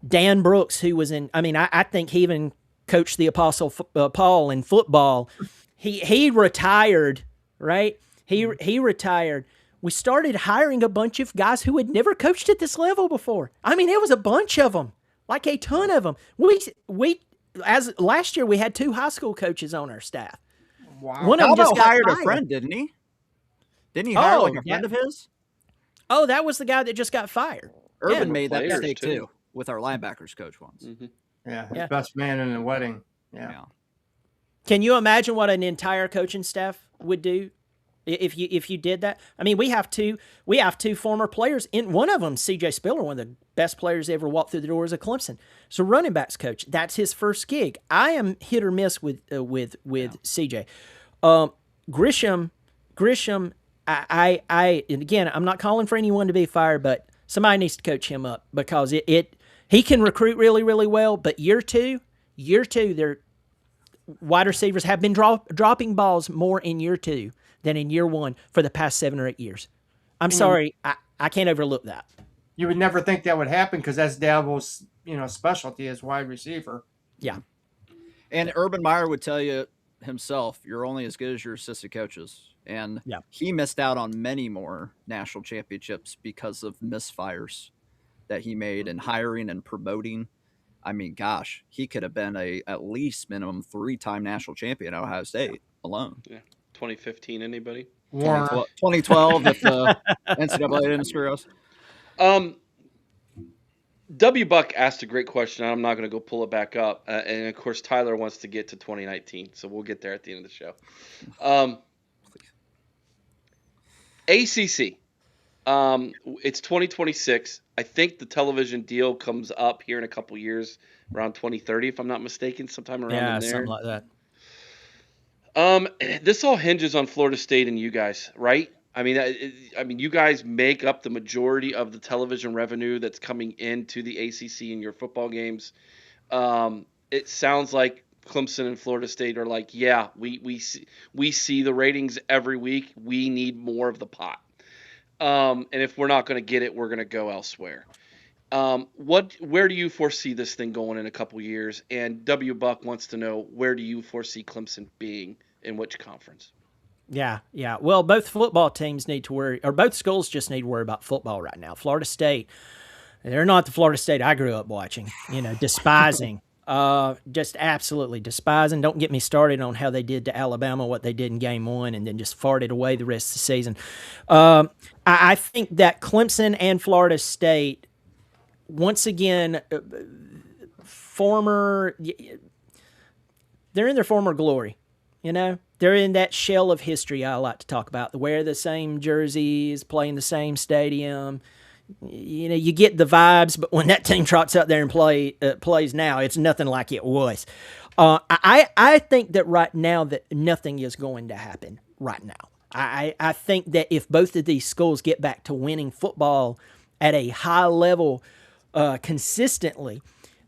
[SPEAKER 2] Dan Brooks, who was in, I think he even coached the Apostle Paul in football. He retired, right? He retired. We started hiring a bunch of guys who had never coached at this level before. It was a bunch of them, like a ton of them. As last year, we had 2 high school coaches on our staff.
[SPEAKER 4] Wow.
[SPEAKER 2] One of them just got
[SPEAKER 3] hired
[SPEAKER 2] fired.
[SPEAKER 3] a friend, didn't he? Didn't he hire like a friend of his?
[SPEAKER 2] Oh, that was the guy that just got fired.
[SPEAKER 3] Urban made that
[SPEAKER 1] Players,
[SPEAKER 3] mistake too with our linebackers coach once.
[SPEAKER 1] Mm-hmm.
[SPEAKER 4] Yeah, his best man in the wedding. Yeah.
[SPEAKER 2] Can you imagine what an entire coaching staff would do if you did that? We have two former players. In one of them, C.J. Spiller, one of the best players ever walked through the doors of Clemson. So running backs coach, that's his first gig. I am hit or miss with C.J. Grisham. And again, I'm not calling for anyone to be fired, but somebody needs to coach him up because he can recruit really, really well. But year two, their wide receivers have been dropping balls more in year 2 than in year 1 for the past 7 or 8 years. I'm sorry, I can't overlook that.
[SPEAKER 4] You would never think that would happen because that's Dabo's, specialty as wide receiver.
[SPEAKER 2] Yeah.
[SPEAKER 3] And Urban Meyer would tell you himself, you're only as good as your assistant coaches. And he missed out on many more national championships because of misfires that he made in hiring and promoting. Gosh, he could have been at least minimum 3-time national champion at Ohio State alone.
[SPEAKER 1] Yeah. 2015, anybody?
[SPEAKER 3] 2012 if the NCAA didn't screw us.
[SPEAKER 1] W. Buck asked a great question. I'm not going to go pull it back up. And, of course, Tyler wants to get to 2019, so we'll get there at the end of the show. ACC. It's 2026. I think the television deal comes up here in a couple years, around 2030, if I'm not mistaken, sometime around in there.
[SPEAKER 2] Something like that.
[SPEAKER 1] This all hinges on Florida State and you guys, right? You guys make up the majority of the television revenue that's coming into the ACC in your football games. It sounds like Clemson and Florida State are like, yeah, we see the ratings every week. We need more of the pot. And if we're not going to get it, we're going to go elsewhere. Where do you foresee this thing going in a couple years? And W. Buck wants to know, where do you foresee Clemson being in which conference?
[SPEAKER 2] Yeah. Well, both football teams need to worry, or both schools just need to worry about football right now. Florida State, they're not the Florida State I grew up watching, despising. Just absolutely despising. Don't get me started on how they did to Alabama, what they did in game 1, and then just farted away the rest of the season. I think that Clemson and Florida State, once again, they're in their former glory. They're in that shell of history I like to talk about. They wear the same jerseys, play in the same stadium. You get the vibes, but when that team trots out there and plays now, it's nothing like it was. I think that right now that nothing is going to happen right now. I think that if both of these schools get back to winning football at a high level consistently,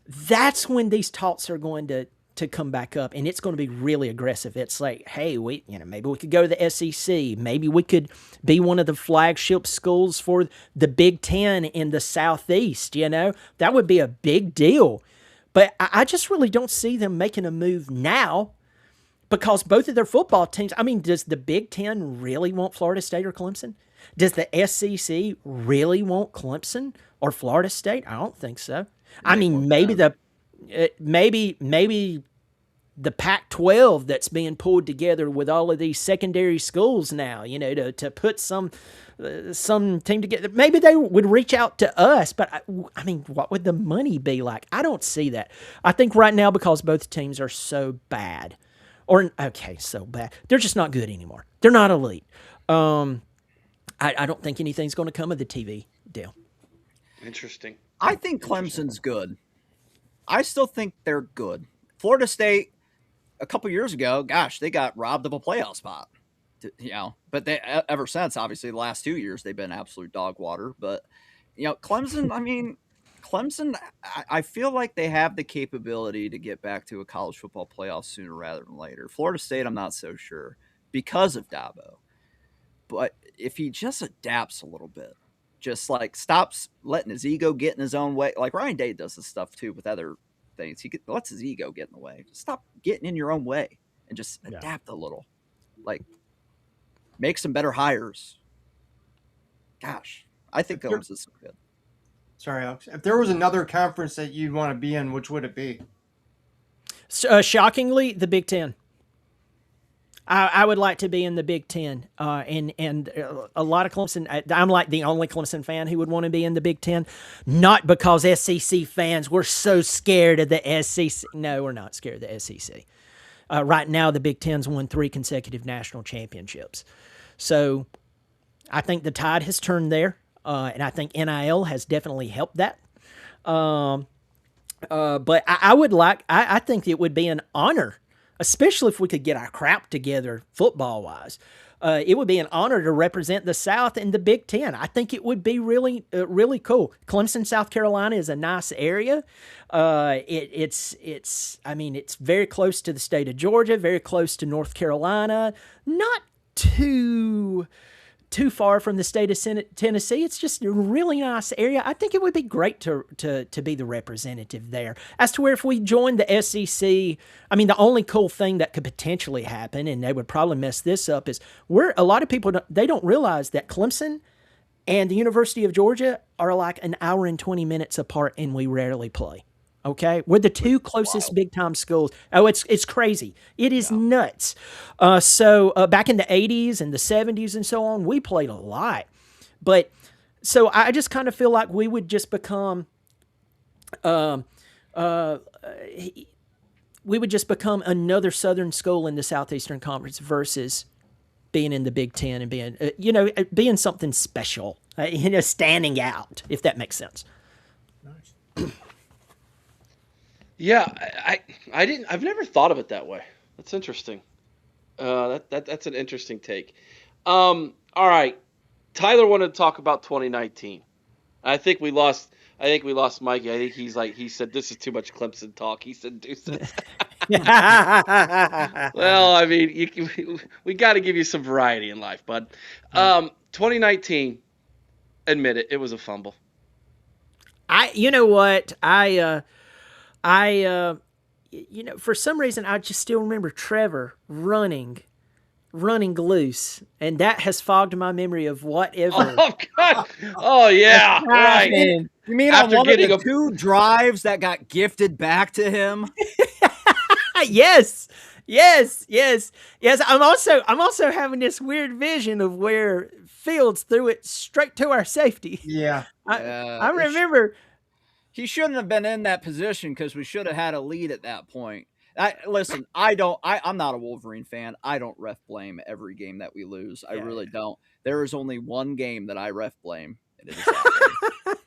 [SPEAKER 2] that's when these talks are going to come back up, and it's going to be really aggressive. It's like, hey, maybe we could go to the SEC. Maybe we could be one of the flagship schools for the Big Ten in the Southeast. That would be a big deal. But I just really don't see them making a move now because both of their football teams. Does the Big Ten really want Florida State or Clemson? Does the SEC really want Clemson or Florida State? I don't think so. Maybe the Pac-12 that's being pulled together with all of these secondary schools now, to put some team together. Maybe they would reach out to us, but what would the money be like? I don't see that. I think right now, because both teams are so bad, so bad, they're just not good anymore. They're not elite. I don't think anything's going to come of the TV deal.
[SPEAKER 1] Interesting.
[SPEAKER 3] I think Clemson's good. I still think they're good. Florida State, a couple years ago, gosh, they got robbed of a playoff spot. But they ever since, obviously, the last 2 years, they've been absolute dog water. But, Clemson, Clemson, I feel like they have the capability to get back to a college football playoff sooner rather than later. Florida State, I'm not so sure because of Dabo. But if he just adapts a little bit, just like stops letting his ego get in his own way, like Ryan Day does this stuff too with other things. He lets his ego get in the way. Just stop getting in your own way and just adapt a little. Like, make some better hires. Gosh, I think Clemson's good.
[SPEAKER 4] Sorry, Alex. If there was another conference that you'd want to be in, which would it be?
[SPEAKER 2] Shockingly, the Big Ten. I would like to be in the Big Ten, and a lot of Clemson. I'm like the only Clemson fan who would want to be in the Big Ten, not because SEC fans we're so scared of the SEC. No, we're not scared of the SEC. Right now, the Big Ten's won 3 consecutive national championships, so I think the tide has turned there, and I think NIL has definitely helped that. But I would like. I think it would be an honor. Especially if we could get our crap together football-wise. It would be an honor to represent the South in the Big Ten. I think it would be really, really cool. Clemson, South Carolina is a nice area. It's very close to the state of Georgia, very close to North Carolina, not too far from the state of Tennessee. It's just a really nice area. I think it would be great to be the representative there. As to where if we joined the SEC, I mean, the only cool thing that could potentially happen, and they would probably mess this up, is a lot of people, they don't realize that Clemson and the University of Georgia are like an hour and 20 minutes apart, and we rarely play. Okay, we're the 2 closest big-time schools. Oh, it's crazy. It is nuts. So back in the 80s and the 70s and so on, we played a lot. But so I just kind of feel like we would just become another Southern school in the Southeastern Conference versus being in the Big Ten and being something special, standing out, if that makes sense.
[SPEAKER 4] Nice.
[SPEAKER 1] Yeah, I've never thought of it that way. That's interesting. That's an interesting take. All right. Tyler wanted to talk about 2019. I think we lost Mikey. I think he said this is too much Clemson talk. He said deuces. Well, I mean, we got to give you some variety in life, bud. 2019, admit it was a fumble.
[SPEAKER 2] You know what? For some reason, I just still remember Trevor running loose, and that has fogged my memory of whatever.
[SPEAKER 1] Oh, God. Oh, yeah. Right.
[SPEAKER 3] You mean after on one of the 2 drives that got gifted back to him?
[SPEAKER 2] Yes. I'm also having this weird vision of where Fields threw it straight to our safety.
[SPEAKER 4] Yeah.
[SPEAKER 2] I remember.
[SPEAKER 3] He shouldn't have been in that position because we should have had a lead at that point. Listen, I'm not a Wolverine fan. I don't ref blame every game that we lose. I really don't. There is only one game that I ref blame. And it is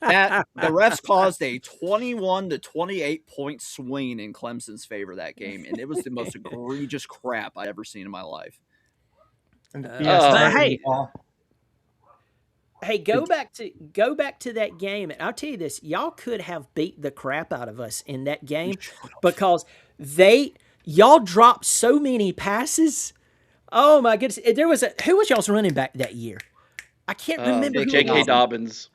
[SPEAKER 3] that the refs caused a 21 to 28 point swing in Clemson's favor that game, and it was the most egregious crap I've ever seen in my life.
[SPEAKER 2] Hey, go back to that game, and I'll tell you this: y'all could have beat the crap out of us in that game because y'all dropped so many passes. Oh my goodness! Who was y'all's running back that year? I can't remember.
[SPEAKER 1] J.K. Dobbins.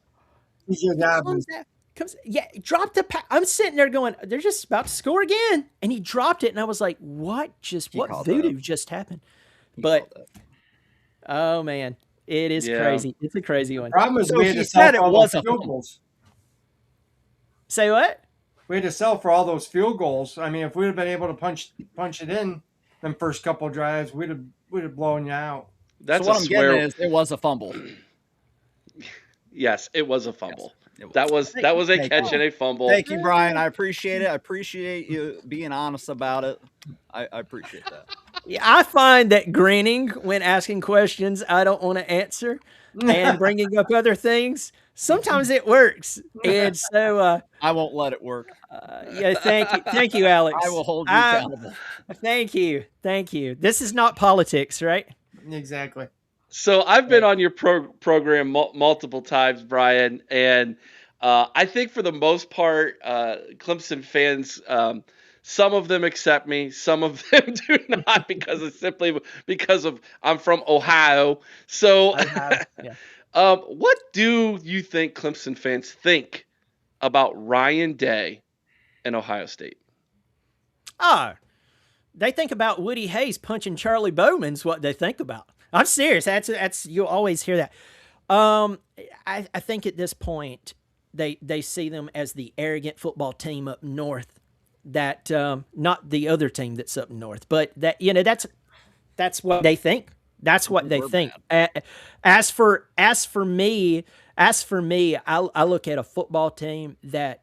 [SPEAKER 2] Dropped the pass. I'm sitting there going, they're just about to score again, and he dropped it, and I was like, what voodoo just happened? But oh man. It is crazy. It's a crazy one.
[SPEAKER 4] Problem is, we had to sell for all those field goals.
[SPEAKER 2] Say what?
[SPEAKER 4] We had to sell for all those field goals. I mean, if we would have been able to punch it in them first couple of drives, we'd have blown you out.
[SPEAKER 1] That's
[SPEAKER 3] so what I'm getting is it was a fumble.
[SPEAKER 1] Yes, it was a fumble. Yes, that was a catch and a fumble.
[SPEAKER 3] Thank you, Brian. I appreciate it. I appreciate you being honest about it. I appreciate that.
[SPEAKER 2] Yeah, I find that grinning when asking questions I don't want to answer and bringing up other things, sometimes it works. And so
[SPEAKER 3] I won't let it work.
[SPEAKER 2] Thank you, Alex.
[SPEAKER 3] I will hold you accountable.
[SPEAKER 2] Thank you. This is not politics, right?
[SPEAKER 4] Exactly.
[SPEAKER 1] So I've been on your program multiple times, Brian, and I think for the most part, Clemson fans, some of them accept me, some of them do not because of I'm from Ohio. So,
[SPEAKER 2] Yeah.
[SPEAKER 1] what do you think Clemson fans think about Ryan Day and Ohio State?
[SPEAKER 2] Oh, they think about Woody Hayes punching Charlie Bowman's what they think about. I'm serious. That's you'll always hear that. I think at this point they see them as the arrogant football team up north. That not the other team that's up north, but that's what they think. That's what they think. As for me, I look at a football team that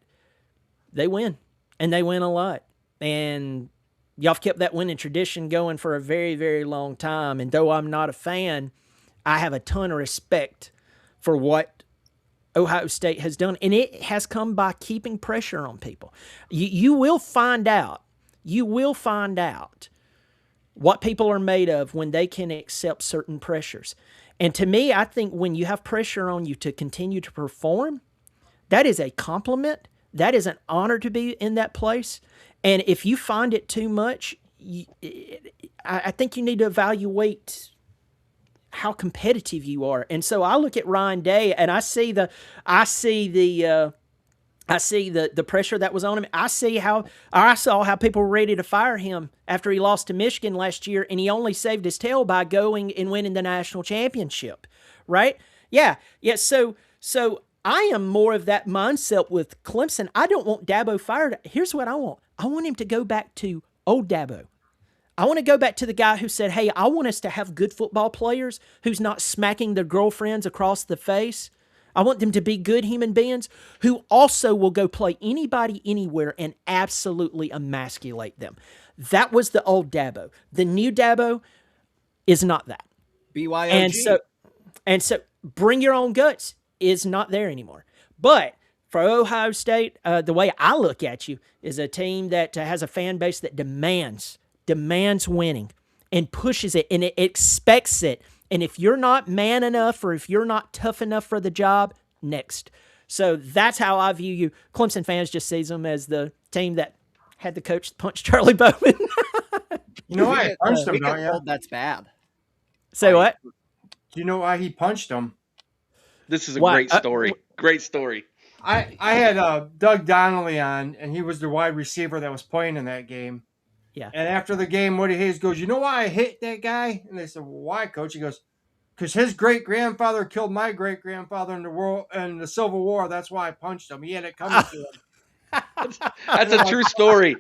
[SPEAKER 2] they win, and they win a lot, and y'all have kept that winning tradition going for a very, very long time. And though I'm not a fan, I have a ton of respect for what Ohio State has done, and it has come by keeping pressure on people. You will find out. You will find out what people are made of when they can accept certain pressures. And to me, I think when you have pressure on you to continue to perform, that is a compliment. That is an honor to be in that place. And if you find it too much, I think you need to evaluate how competitive you are. And so I look at Ryan Day and I see the pressure that was on him. I saw how people were ready to fire him after he lost to Michigan last year, and he only saved his tail by going and winning the national championship. Right? Yeah. So I am more of that mindset with Clemson. I don't want Dabo fired. Here's what I want. I want him to go back to old Dabo. I want to go back to the guy who said, hey, I want us to have good football players who's not smacking their girlfriends across the face. I want them to be good human beings who also will go play anybody anywhere and absolutely emasculate them. That was the old Dabo. The new Dabo is not that.
[SPEAKER 3] BYOG.
[SPEAKER 2] And so bring your own guts is not there anymore. But for Ohio State, the way I look at you is a team that has a fan base that demands winning and pushes it and it expects it. And if you're not man enough or if you're not tough enough for the job, next. So that's how I view you. Clemson fans just sees them as the team that had the coach punch Charlie Bowman.
[SPEAKER 4] You know why he punched him, don't you?
[SPEAKER 3] That's bad.
[SPEAKER 2] Say what?
[SPEAKER 4] Do you know why he punched him?
[SPEAKER 1] This is a great story. Great story.
[SPEAKER 4] I had Doug Donnelly on, and he was the wide receiver that was playing in that game.
[SPEAKER 2] Yeah.
[SPEAKER 4] And after the game, Woody Hayes goes, you know why I hit that guy? And they said, well, why, coach? He goes, because his great-grandfather killed my great-grandfather in the Civil War. That's why I punched him. He had it coming to him.
[SPEAKER 1] That's a true story.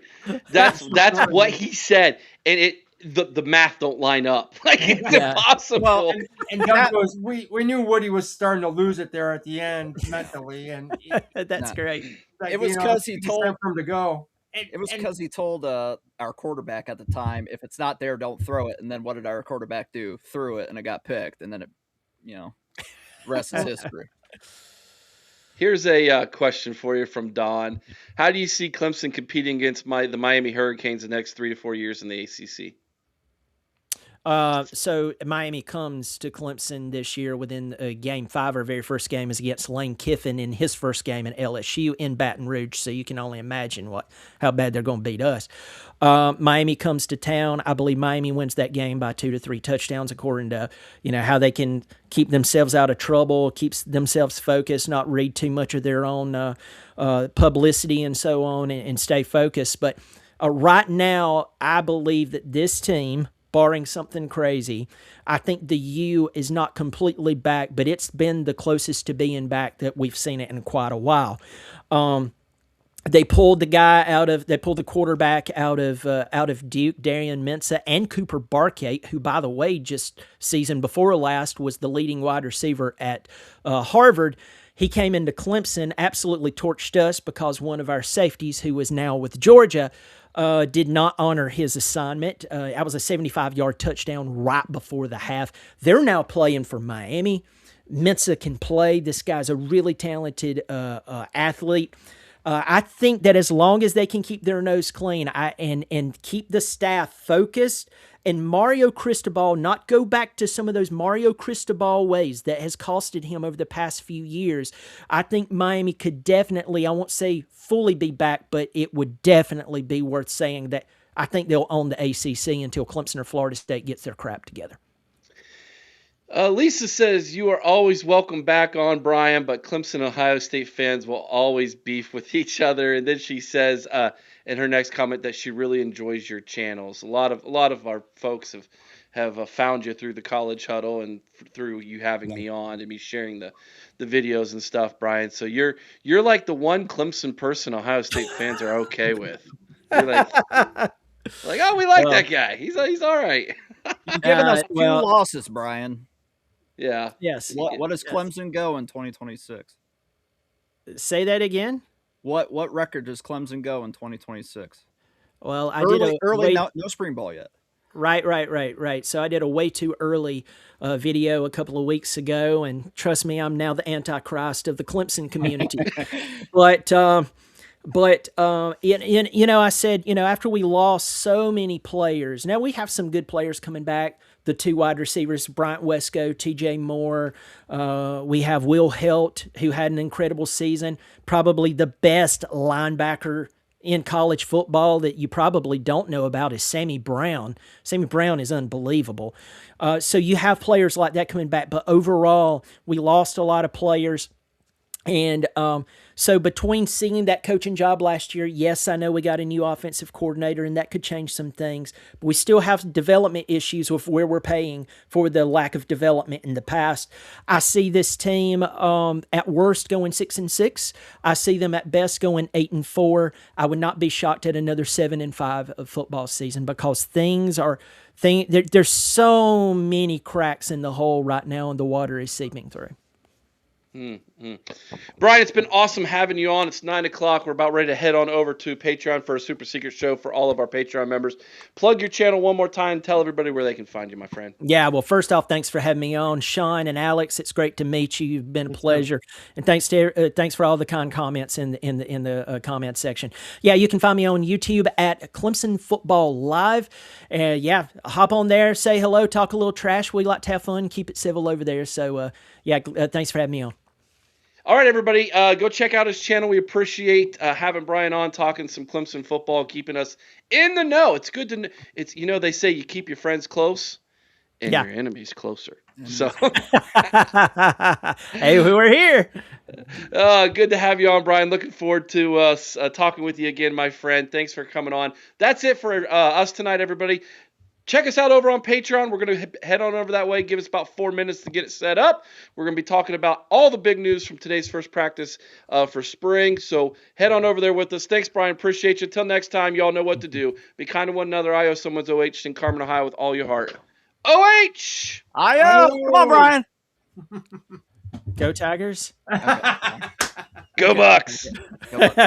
[SPEAKER 1] That's what he said. And the math don't line up. Like, it's impossible.
[SPEAKER 4] Well, and Doug goes, we knew Woody was starting to lose it there at the end mentally. And
[SPEAKER 2] that's great.
[SPEAKER 4] Like,
[SPEAKER 3] it was because he told
[SPEAKER 4] him to go.
[SPEAKER 3] It was because he told our quarterback at the time, if it's not there, don't throw it. And then what did our quarterback do? Threw it, and it got picked. And then it, rest is history.
[SPEAKER 1] Here's a question for you from Don. How do you see Clemson competing against the Miami Hurricanes the next 3 to 4 years in the ACC?
[SPEAKER 2] So Miami comes to Clemson this year within game 5. Our very first game is against Lane Kiffin in his first game in LSU in Baton Rouge. So you can only imagine how bad they're going to beat us. Miami comes to town. I believe Miami wins that game by 2 to 3 touchdowns, according to how they can keep themselves out of trouble, keeps themselves focused, not read too much of their own publicity and so on, and stay focused. But right now, I believe that this team, barring something crazy, I think the U is not completely back, but it's been the closest to being back that we've seen it in quite a while. They pulled the quarterback out of Duke, Darian Mensah, and Cooper Barkate, who, by the way, just season before last was the leading wide receiver at Harvard. He came into Clemson, absolutely torched us because one of our safeties, who is now with Georgia, did not honor his assignment. That was a 75-yard touchdown right before the half. They're now playing for Miami. Mensah can play. This guy's a really talented athlete. I think that as long as they can keep their nose clean and keep the staff focused, and Mario Cristobal not go back to some of those Mario Cristobal ways that has costed him over the past few years, I think Miami could definitely, I won't say fully be back, but it would definitely be worth saying that I think they'll own the ACC until Clemson or Florida State gets their crap together.
[SPEAKER 1] Lisa says, you are always welcome back on, Brian, but Clemson Ohio State fans will always beef with each other. And then she says in her next comment that she really enjoys your channels. A lot of our folks have found you through the College Huddle and through you having me on and me sharing the videos and stuff, Brian. So you're like the one Clemson person Ohio State fans are okay with. You're like, oh, we like that guy. He's all right.
[SPEAKER 3] You've given us two losses, Brian.
[SPEAKER 1] Yeah.
[SPEAKER 2] Yes.
[SPEAKER 3] What does Clemson go in 2026?
[SPEAKER 2] Say that again.
[SPEAKER 3] What record does Clemson go in 2026?
[SPEAKER 2] Well, I
[SPEAKER 3] did
[SPEAKER 2] early
[SPEAKER 3] no spring ball yet.
[SPEAKER 2] Right. So I did a way too early video a couple of weeks ago, and trust me, I'm now the Antichrist of the Clemson community. But I said, after we lost so many players, now we have some good players coming back. The two wide receivers, Bryant Wesco, TJ Moore. We have Will Helt, who had an incredible season, probably the best linebacker in college football that you probably don't know about is Sammy Brown. Sammy Brown is unbelievable. So you have players like that coming back, but overall, we lost a lot of players. And so between seeing that coaching job last year, yes, I know we got a new offensive coordinator, and that could change some things. But we still have development issues with where we're paying for the lack of development in the past. I see this team at worst going 6-6. I see them at best going 8-4. I would not be shocked at another 7-5 of football season because there's so many cracks in the hole right now, and the water is seeping through.
[SPEAKER 1] Brian, it's been awesome having you on. It's 9:00. We're about ready to head on over to Patreon for a super secret show for all of our Patreon members. Plug your channel one more time. Tell everybody where they can find you, my friend.
[SPEAKER 2] Yeah, well, first off, thanks for having me on, Sean and Alex. It's great to meet you. You've been a pleasure, and thanks for all the kind comments in the comment section. Yeah, you can find me on YouTube at Clemson Football Live. Yeah, hop on there, say hello, talk a little trash. We like to have fun, keep it civil over there. So thanks for having me on.
[SPEAKER 1] All right, everybody, go check out his channel. We appreciate having Brian on, talking some Clemson football, keeping us in the know. It's good to know. It's, they say you keep your friends close and your enemies closer. So,
[SPEAKER 2] hey, we were here.
[SPEAKER 1] Good to have you on, Brian. Looking forward to us talking with you again, my friend. Thanks for coming on. That's it for us tonight, everybody. Check us out over on Patreon. We're going to head on over that way. Give us about 4 minutes to get it set up. We're going to be talking about all the big news from today's first practice for spring. So head on over there with us. Thanks, Brian. Appreciate you. Till next time, y'all know what to do. Be kind to one another. I owe someone's OH in Carmen, Ohio with all your heart. OH!
[SPEAKER 3] I owe! Come on, Brian.
[SPEAKER 2] Go Tigers.
[SPEAKER 1] Go Bucks.
[SPEAKER 3] Go Bucks.